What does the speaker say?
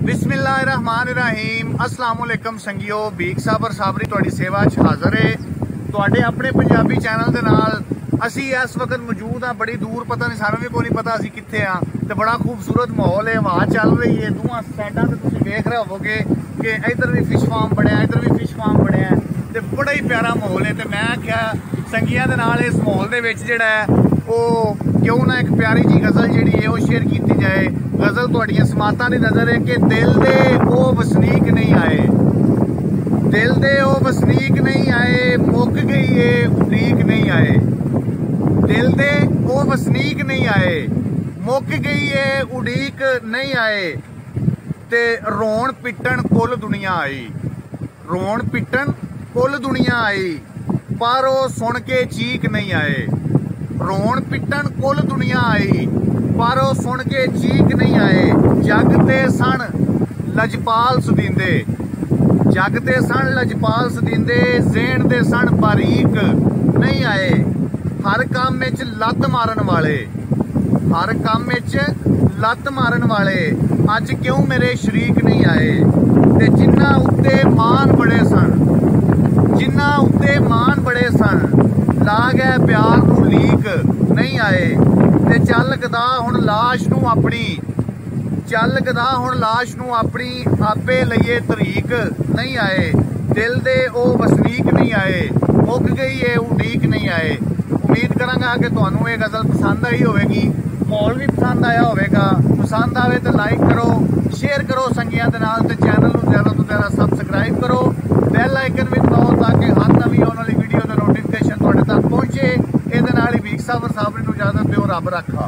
बिस्मिल्लाहिर्रहमानिर्रहीम अस्सलाम वालेकुम संगियो बीक साबर साबरी तुहाडी सेवा च हाज़र है तुहाडे अपने पंजाबी चैनल दे नाल असी इस वक्त मौजूद हाँ बड़ी दूर पता नहीं सानू भी कोई नहीं पता असी कित्थे हाँ ते बड़ा खूबसूरत माहौल है हवा चल रही है दोवां साइडां ते तुसीं वेख रहे होवोगे कि इधर भी फिश फार्म बनया इधर भी फिश फार्म बनया ते बड़ा ही प्यारा माहौल है ते मैं आख्या संगियां दे नाल इस माहौल दे विच जिहड़ा है ਉਹ क्यों ना एक प्यारी जी गज़ल जी है वो शेयर की जाए। गज़ल तुहाडियां समातां दी नज़र है कि दिल दे ओ वसनीक नहीं आए, दिल दे ओ वसनीक नहीं आए, मुक गई है उड़ीक नहीं आए, दिल दे ओ वसनीक नहीं आए, मुक गई है उड़ीक नहीं आए, ते रोण पिटन कुल दुनिया आई, रोण पिटन कुल दुनिया आई, पर ओ सुन के चीक नहीं आए, रोण पिटन कुल दुनिया आई पर ओ सुन के चीक नहीं आए, जग ते सन लजपाल सुदींदे, जग ते सन लजपाल सुदींदे, ज़ेन दे सन बारीक नहीं आए, हर काम विच लत मारन वाले, हर काम विच लत मारन वाले अज क्यों मेरे शरीक नहीं आए, ते जिन्हां उत्ते मान बड़े सन, जिन्हां उत्ते मान बड़े सन, ला गए प्यार नूं लीक नहीं आए, ते चल गदा हुण लाश नूं अपनी, चल गदा हुण लाश नूं अपनी, आपे लईए तरीक नहीं आए, दिल दे ओ वसनीक नहीं आए, मुक गई है उड़ीक नहीं आए। उम्मीद करांगा कि तुहानूं ये गज़ल पसंद आई होवेगी, माहौल भी पसंद आया होवेगा। पसंद आवे तो लाइक करो, शेयर करो संगियां दे नाल, ते चैनल नूं ज़्यादा तो ज़्यादा सबसक्राइब करो, बैल आइकन भी दबाओ ताकि हर नवीं आउण वाली वीडियो दा नोटिफिकेशन तुहाडे तक पहुंचे। इहदे नाल ही बीक साबर साबरी नूं इजाजत दिओ, रब रखा।